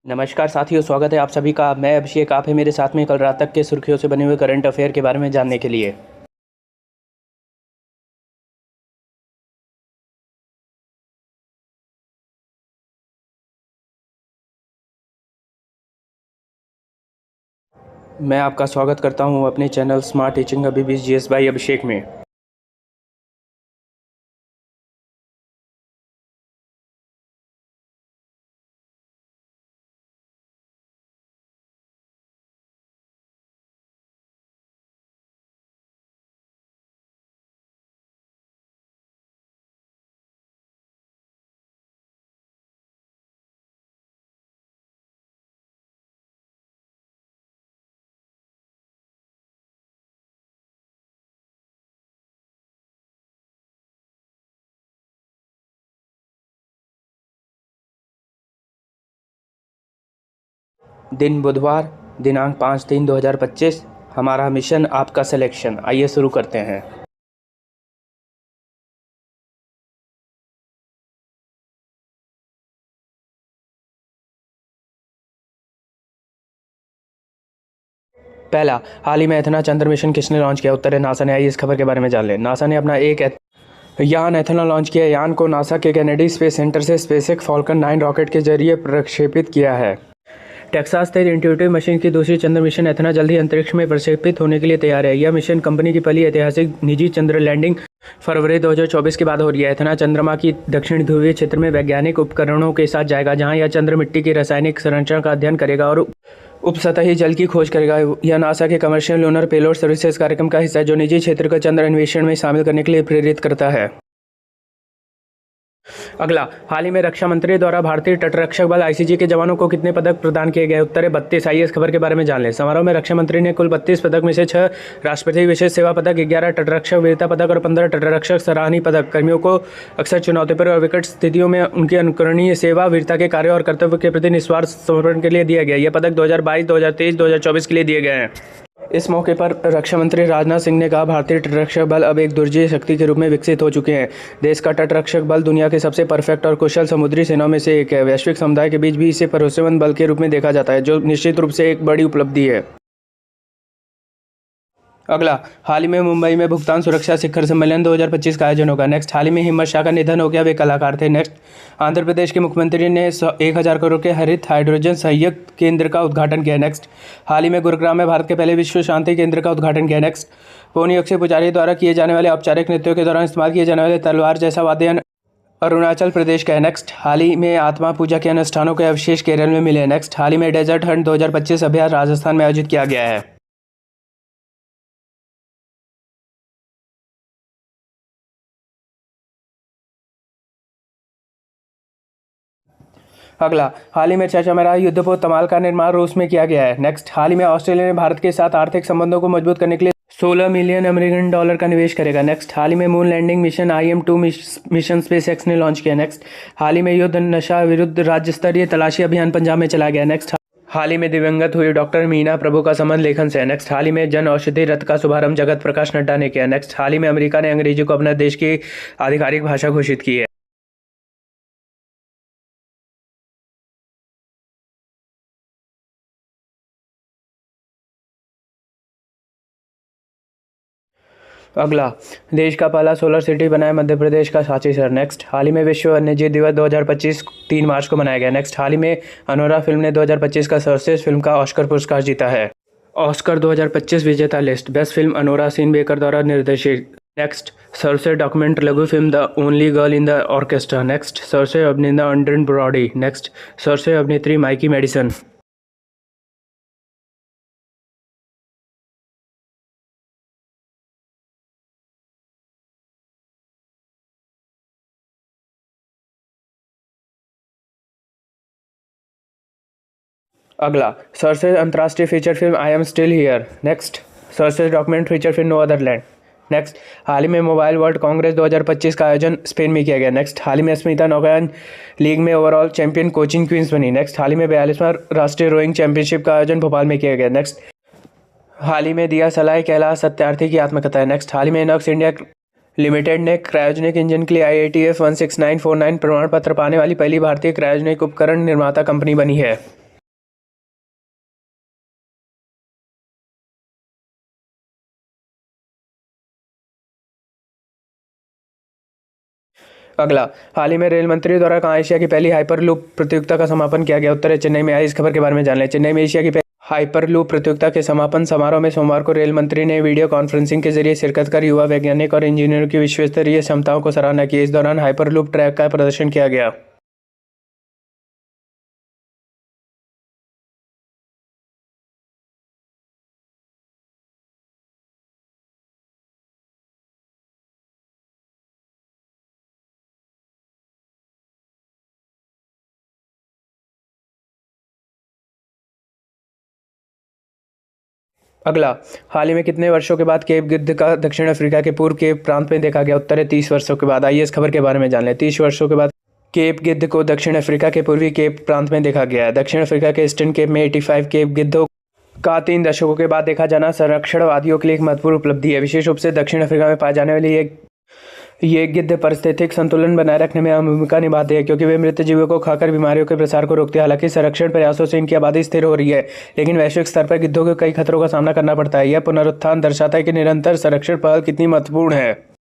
नमस्कार साथियों, स्वागत है आप सभी का। मैं अभिषेक, आप है मेरे साथ में कल रात तक के सुर्खियों से बने हुए करंट अफेयर के बारे में जानने के लिए। मैं आपका स्वागत करता हूं अपने चैनल स्मार्ट टीचिंग अभी भी जीएस बाई अभिषेक में। दिन बुधवार, दिनांक 5/3/2025। हमारा मिशन आपका सिलेक्शन। आइए शुरू करते हैं। पहला, हाल ही में एथना चंद्र मिशन किसने लॉन्च किया? उत्तर है नासा ने। आइए इस खबर के बारे में जान लें। नासा ने अपना एक यान एथना लॉन्च किया। यान को नासा के केनेडी स्पेस सेंटर से स्पेसएक्स फॉल्कन 9 रॉकेट के जरिए प्रक्षेपित किया है। टेक्सास स्थित इंट्यूटिव मशीन की दूसरी चंद्र मिशन एथना जल्द ही अंतरिक्ष में प्रक्षेपित होने के लिए तैयार है। यह मिशन कंपनी की पहली ऐतिहासिक निजी चंद्र लैंडिंग फरवरी 2024 के बाद हो रही है। एथना चंद्रमा की दक्षिण ध्रुवीय क्षेत्र में वैज्ञानिक उपकरणों के साथ जाएगा, जहां यह चंद्र मिट्टी की रासायनिक संरचना का अध्ययन करेगा और उपसतही जल की खोज करेगा। यह नासा के कमर्शियल लूनर पेलोड सर्विसेज कार्यक्रम का हिस्सा है, जो निजी क्षेत्र को चंद्र अन्वेषण में शामिल करने के लिए प्रेरित करता है। अगला, हाल ही में रक्षा मंत्री द्वारा भारतीय तटरक्षक बल आईसीजी के जवानों को कितने पदक प्रदान किए गए? उत्तर है 32। आइए इस खबर के बारे में जान लें। समारोह में रक्षा मंत्री ने कुल 32 पदक में से 6 राष्ट्रपति विशेष सेवा पदक, 11 तटरक्षक वीरता पदक और 15 तटरक्षक सराहनीय पदक कर्मियों को अक्सर चुनौतीपूर्ण और विकट स्थितियों में उनकी अनुकरणीय सेवा, वीरता के कार्य और कर्तव्य के प्रति निस्वार्थ समर्पण के लिए दिया गया। यह पदक 2022, 2023, 2024 के लिए दिए गए हैं। इस मौके पर रक्षा मंत्री राजनाथ सिंह ने कहा, भारतीय तटरक्षक बल अब एक दुर्जय शक्ति के रूप में विकसित हो चुके हैं। देश का तटरक्षक बल दुनिया के सबसे परफेक्ट और कुशल समुद्री सेनाओं में से एक है। वैश्विक समुदाय के बीच भी इसे भरोसेमंद बल के रूप में देखा जाता है, जो निश्चित रूप से एक बड़ी उपलब्धि है। अगला, हाल ही में मुंबई में भुगतान सुरक्षा शिखर सम्मेलन 2025 का आयोजन होगा। नेक्स्ट, हाल ही में हिम्मत शाह का निधन हो गया। वे कलाकार थे। नेक्स्ट, आंध्र प्रदेश के मुख्यमंत्री ने 1000 करोड़ के हरित हाइड्रोजन संयंत्र केंद्र का उद्घाटन किया। नेक्स्ट, हाल ही में गुरुग्राम में भारत के पहले विश्व शांति केंद्र का उद्घाटन किया। नेक्स्ट, पोनी अक्षय पुजारी द्वारा किए जाने वाले औपचारिक नृत्यों के दौरान इस्तेमाल किए जाने वाले तलवार जैसा वाद्य अरुणाचल प्रदेश का है। नेक्स्ट, हाल ही में आत्मा पूजा के अनुष्ठानों के अवशेष केरल में मिले। नेक्स्ट, हाल ही में डेजर्ट हंट 2025 अभ्यास राजस्थान में आयोजित किया गया है। अगला, हाल ही में चर्चा में रहा युद्धपोत तमाल का निर्माण रूस में किया गया है। नेक्स्ट, हाल ही में ऑस्ट्रेलिया ने भारत के साथ आर्थिक संबंधों को मजबूत करने के लिए $16 मिलियन का निवेश करेगा। नेक्स्ट, हाल ही में moon landing mission IM-2 mission SpaceX ने लॉन्च किया। नेक्स्ट, हाल ही में युद्ध नशा विरुद्ध राज्य स्तरीय तलाशी अभियान पंजाब में चलाया गया। नेक्स्ट, हाल ही में दिवंगत हुई डॉक्टर मीना प्रभु का संबंध लेखन से है। नेक्स्ट, हाल ही में जन औषधि रथ का शुभारंभ जगत प्रकाश नड्डा ने किया। नेक्स्ट, हाल ही में अमेरिका ने अंग्रेजी को अपने देश की आधिकारिक भाषा घोषित की है। अगला, देश का पहला सोलर सिटी बनाया मध्य प्रदेश का सांची शहर। नेक्स्ट, हाल ही में विश्व वन्यजीव दिवस 2025 3 मार्च को मनाया गया। नेक्स्ट, हाल ही में अनोरा फिल्म ने 2025 का सर्वश्रेष्ठ फिल्म का ऑस्कर पुरस्कार जीता है। ऑस्कर 2025 विजेता list. Best film Anora Sean Baker द्वारा निर्देशित। नेक्स्ट, सर्वश्रेष्ठ डॉक्यूमेंट लघु film the only girl in the orchestra. Next, सर्वश्रेष्ठ अभिनेता एड्रियन ब्रॉडी। नेक्स्ट, सर्वश्रेष्ठ अभिनेत्री माइकी मेडिसन। अगला, सर्वश्रेष्ठ अंतर्राष्ट्रीय feature film I am still here. Next, सर्वश्रेष्ठ document feature film no other land. Next, हाल ही में मोबाइल वर्ल्ड कांग्रेस 2025 का आयोजन स्पेन में किया गया। नेक्स्ट, हाल ही में स्मिता नौकायन लीग में ओवरऑल चैंपियन कोचिंग क्वींस बनी। नेक्स्ट, हाल ही में 42वां राष्ट्रीय रोइंग चैंपियनशिप का आयोजन भोपाल में किया गया। नेक्स्ट, हाल ही में दिया सलाई कैलाश सत्यार्थी की आत्मकथा है। नेक्स्ट, हाल ही में इनॉक्स इंडिया लिमिटेड ने क्रायोजेनिक इंजन के लिए IATF 16949 प्रमाण पत्र पाने वाली पहली भारतीय क्रायोजेनिक उपकरण निर्माता कंपनी बनी है। अगला, हाल ही में रेल मंत्री द्वारा कहाँ एशिया की पहली हाइपरलूप प्रतियोगिता का समापन किया गया? उत्तर है चेन्नई में। आई इस खबर के बारे में जान लें। चेन्नई में एशिया की हाइपरलूप प्रतियोगिता के समापन समारोह में सोमवार को रेल मंत्री ने वीडियो कॉन्फ्रेंसिंग के जरिए शिरकत कर युवा वैज्ञानिक और इंजीनियरों की विश्वस्तरीय क्षमताओं को सराहना की। इस दौरान हाइपरलूप ट्रैक का प्रदर्शन किया गया। अगला, हाल ही में कितने वर्षों के बाद केप गिद्ध का दक्षिण अफ्रीका के पूर्व केप प्रांत में देखा गया? उत्तर है 30 वर्षों के बाद। आइए इस खबर के बारे में जान लें। 30 वर्षों के बाद केप गिद्ध को दक्षिण अफ्रीका के पूर्वी केप प्रांत में देखा गया है। दक्षिण अफ्रीका के ईस्टर्न केप में 85 केप गिद्धों का 3 दशकों के बाद देखा जाना संरक्षणवादियों के लिए एक महत्वपूर्ण उपलब्धि है। विशेष रूप से दक्षिण अफ्रीका में पाए जाने वाली ये गिद्ध पारिस्थितिक संतुलन बनाए रखने में अहम भूमिका निभाते हैं, क्योंकि वे मृत जीवों को खाकर बीमारियों के प्रसार को रोकते हैं। हालांकि संरक्षण प्रयासों से इनकी आबादी स्थिर हो रही है, लेकिन वैश्विक स्तर पर गिद्धों को कई खतरों का सामना करना पड़ता है। यह पुनरुत्थान दर्शाता है कि निरंतर संरक्षण पहल कितनी महत्वपूर्ण है।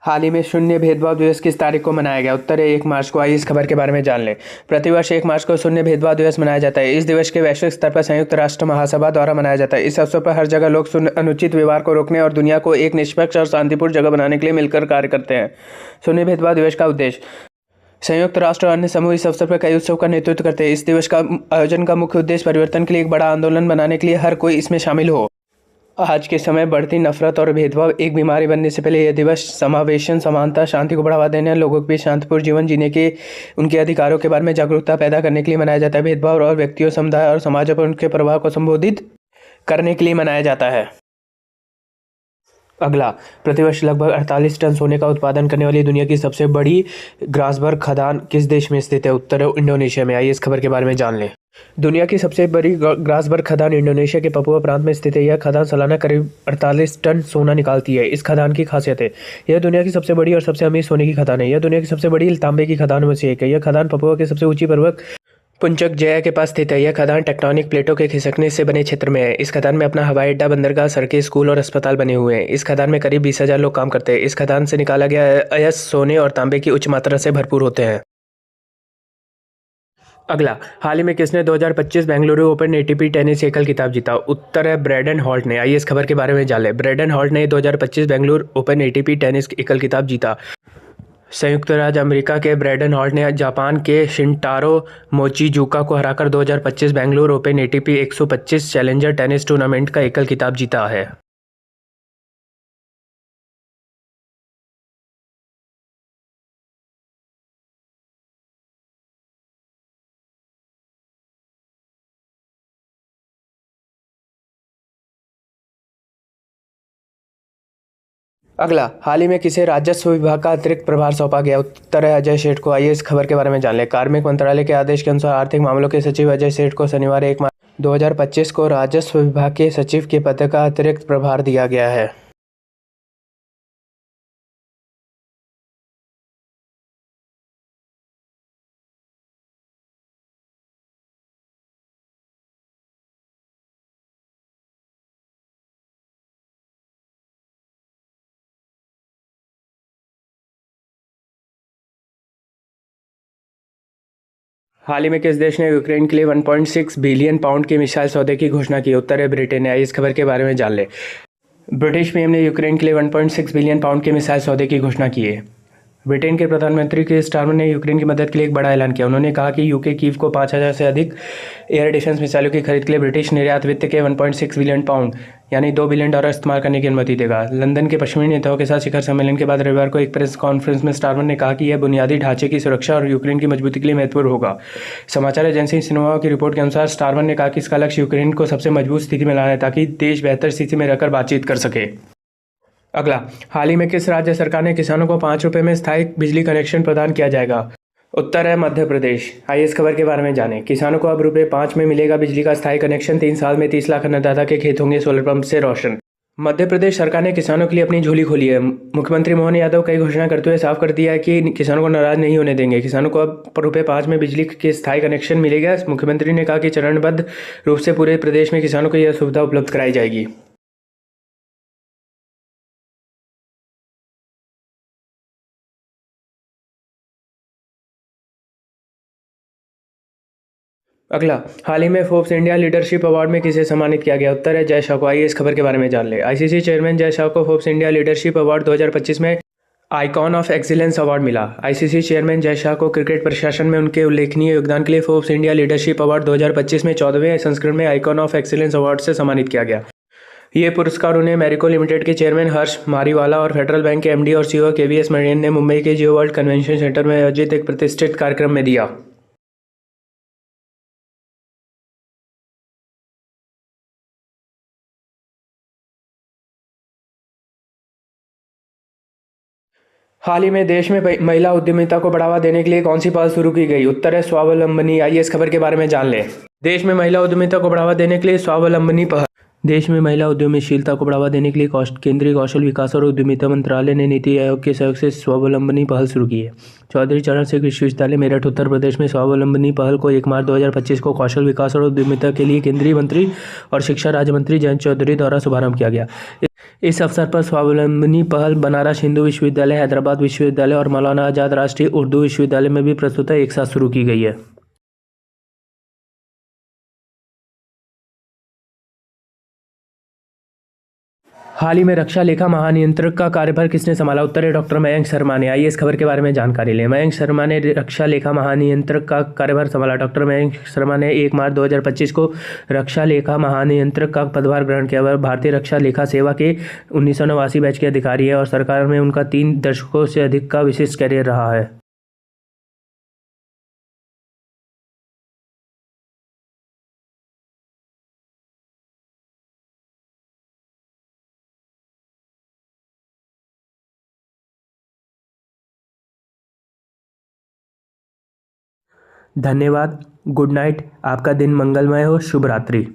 हाल ही में शून्य भेदभाव दिवस किस तारीख को मनाया गया? उत्तर है 1 मार्च को। आइए इस खबर के बारे में जान लें। प्रतिवर्ष 1 मार्च को शून्य भेदभाव दिवस मनाया जाता है। इस दिवस के वैश्विक स्तर पर संयुक्त राष्ट्र महासभा द्वारा मनाया जाता है। इस अवसर पर हर जगह लोग अनुचित व्यवहार को रोकने और दुनिया को एक निष्पक्ष और शांतिपूर्ण जगह बनाने के लिए मिलकर कार्य करते हैं। शून्य भेदभाव दिवस का उद्देश्य, संयुक्त राष्ट्र और अन्य समूह इस अवसर पर कई उत्सव का नेतृत्व करते हैं। इस दिवस का आयोजन का मुख्य उद्देश्य परिवर्तन के लिए एक बड़ा आंदोलन बनाने के लिए हर कोई इसमें शामिल हो। आज के समय बढ़ती नफरत और भेदभाव एक बीमारी बनने से पहले यह दिवस समावेशन, समानता, शांति को बढ़ावा देने और लोगों के बीच शांतिपूर्ण जीवन जीने के उनके अधिकारों के बारे में जागरूकता पैदा करने के लिए मनाया जाता है। भेदभाव और व्यक्तियों, समुदाय और समाजों पर उनके प्रभाव को संबोधित करने के लिए मनाया जाता है। अगला, प्रतिवर्ष लगभग 48 टन सोने का उत्पादन करने वाली दुनिया की सबसे बड़ी ग्रासबर्ग खदान किस देश में स्थित है? उत्तर है इंडोनेशिया में। आइए इस खबर के बारे में जान लें। दुनिया की सबसे बड़ी ग्रासबर्ग खदान इंडोनेशिया के पपुआ प्रांत में स्थित है। यह खदान सालाना करीब 48 टन सोना निकालती है। इस खदान की खासियत है, यह दुनिया की सबसे बड़ी और सबसे अमीर सोने की खदान है। यह दुनिया की सबसे बड़ी तांबे की खदानों में से एक है। यह खदान पपुआ के सबसे ऊंची पर्वत पुंचक जया के पास स्थित है। यह खदान टेक्टोनिक प्लेटों के खिसकने से बने क्षेत्र में है। इस खदान में अपना हवाई अड्डा, बंदरगाह, सड़कें, स्कूल और अस्पताल बने हुए हैं। इस खदान में करीब 20,000 लोग काम करते हैं। इस खदान से निकाला गया अयस्क सोने और तांबे की उच्च मात्रा से भरपूर होते हैं। अगला, हाल ही में किसने 2025 बेंगलुरु ओपन एटीपी टेनिस एकल खिताब जीता? उत्तर है ब्रैडन हॉल्ट ने। आइए इस खबर के बारे में जान लें। ब्रैडन हॉल्ट ने 2025 बेंगलुरु ओपन एटीपी टेनिस एकल खिताब जीता। संयुक्त राज्य अमेरिका के ब्रैडन हॉल्ट ने जापान के शिनटारो मोचिजुका को हराकर 2025 Bengaluru open ATP 125 challenger tennis tournament का एकल खिताब जीता है। अगला, हाल ही में किसे राजस्व विभाग का अतिरिक्त प्रभार सौंपा गया? उत्तर है अजय सेठ को। आइए इस खबर के बारे में जान लें। कार्मिक मंत्रालय के आदेश के अनुसार आर्थिक मामलों के सचिव अजय सेठ को शनिवार 1 मार्च 2025 को राजस्व विभाग के सचिव के पद का अतिरिक्त प्रभार दिया गया है। हाल ही में किस देश ने यूक्रेन के लिए 1.6 बिलियन पाउंड के मिसाइल सौदे की घोषणा की? उत्तर है ब्रिटेन ने। आइए इस खबर के बारे में जान लें। ब्रिटिश पीएम ने यूक्रेन के लिए 1.6 बिलियन पाउंड के मिसाइल सौदे की घोषणा की है। ब्रिटेन के प्रधानमंत्री कीर स्टारमर ने यूक्रेन की मदद के लिए एक बड़ा ऐलान किया। उन्होंने कहा कि यूके कीव को 5,000 से अधिक एयर डिफेंस मिसाइलों की खरीद के लिए ब्रिटिश निर्यात वित्त के 1.6 बिलियन पाउंड यानी $2 बिलियन इस्तेमाल करने की अनुमति देगा। लंदन के पश्चिमी नेताओं के साथ शिखर सम्मेलन के बाद रविवार को एक प्रेस कॉन्फ्रेंस में स्टारमर ने कहा कि यह बुनियादी ढांचे की सुरक्षा और यूक्रेन की मजबूती के लिए महत्वपूर्ण होगा। समाचार एजेंसी सिन्हुआ की रिपोर्ट के अनुसार स्टारमर ने कहा कि इसका लक्ष्य यूक्रेन को सबसे मजबूत स्थिति में लाना है ताकि देश बेहतर स्थिति में रहकर बातचीत कर सके। अगला, हाल ही में किस राज्य सरकार ने किसानों को 5 रुपये में स्थायी बिजली कनेक्शन प्रदान किया जाएगा? उत्तर है मध्य प्रदेश। आइए इस खबर के बारे में जानें। किसानों को अब ₹5 में मिलेगा बिजली का स्थायी कनेक्शन। 3 साल में 30 लाख अन्नदाता के खेत होंगे सोलर पंप से रोशन। मध्य प्रदेश सरकार ने किसानों के लिए अपनी झोली खोली है। मुख्यमंत्री मोहन यादव कई घोषणा करते हुए साफ कर दिया है कि किसानों को नाराज नहीं होने देंगे। किसानों को अब ₹5 में बिजली के स्थायी कनेक्शन मिलेगा। मुख्यमंत्री ने कहा कि चरणबद्ध रूप से पूरे प्रदेश में किसानों को यह सुविधा उपलब्ध कराई जाएगी। अगला, हाल ही में फोर्ब्स इंडिया लीडरशिप अवार्ड में किसे सम्मानित किया गया? उत्तर है जय शाह को। आइए इस खबर के बारे में जान ले। आईसीसी चेयरमैन जय शाह को फोर्ब्स इंडिया लीडरशिप अवार्ड 2025 में आइकॉन ऑफ एक्सीलेंस अवार्ड मिला। आईसीसी चेयरमैन जय शाह को क्रिकेट प्रशासन में उनके उल्लेखनीय योगदान के लिए फोर्ब्स इंडिया लीडरशिप अवार्ड 2025 में 14वें संस्करण में आइकॉन ऑफ एक्सीलेंस अवार्ड से सम्मानित किया गया। ये पुरस्कार उन्हें मैरिको लिमिटेड के चेयरमैन हर्ष मारीवाला और फेडरल बैंक के एमडी और सीईओ केवीएस मणियन ने मुंबई के जियो वर्ल्ड कन्वेंशन सेंटर में आयोजित एक प्रतिष्ठित कार्यक्रम में दिया। हाल ही में देश में महिला उद्यमिता को बढ़ावा देने के लिए कौन सी पहल शुरू की गई? उत्तर है स्वावलंबनी। आइए इस खबर के बारे में जान लें। देश में महिला उद्यमिता को बढ़ावा देने के लिए स्वावलंबनी पहल देश में महिला उद्यमशीलता को बढ़ावा देने के लिए केंद्रीय कौशल विकास और उद्यमिता मंत्रालय ने नीति आयोग के सहयोग से स्वावलंबनी पहल शुरू की है। चौधरी चरण सिंह विश्वविद्यालय मेरठ उत्तर प्रदेश में स्वावलंबनी पहल को 1 मार्च 2025 को कौशल विकास और उद्यमिता के लिए केंद्रीय मंत्री और शिक्षा राज्य मंत्री जयंत चौधरी द्वारा शुभारंभ किया गया। इस अवसर पर स्वावलंबनी पहल बनारस हिंदू विश्वविद्यालय, हैदराबाद विश्वविद्यालय और मौलाना आजाद राष्ट्रीय उर्दू विश्वविद्यालय में भी प्रस्तुतः एक साथ शुरू की गई है। हाल ही में रक्षा लेखा महानियंत्रक का कार्यभार किसने संभाला? उत्तर है डॉक्टर मयंक शर्मा ने। आइए इस खबर के बारे में जानकारी लें। मयंक शर्मा ने रक्षा लेखा महानियंत्रक का कार्यभार संभाला। डॉक्टर मयंक शर्मा ने 1 मार्च 2025 को रक्षा लेखा महानियंत्रक का पदभार ग्रहण किया। वह भारतीय रक्षा लेखा सेवा के 1989 बैच के अधिकारी है और सरकार में उनका 3 दशकों से अधिक का विशिष्ट करियर रहा है। धन्यवाद। Good night. आपका दिन मंगलमय हो। शुभ रात्रि।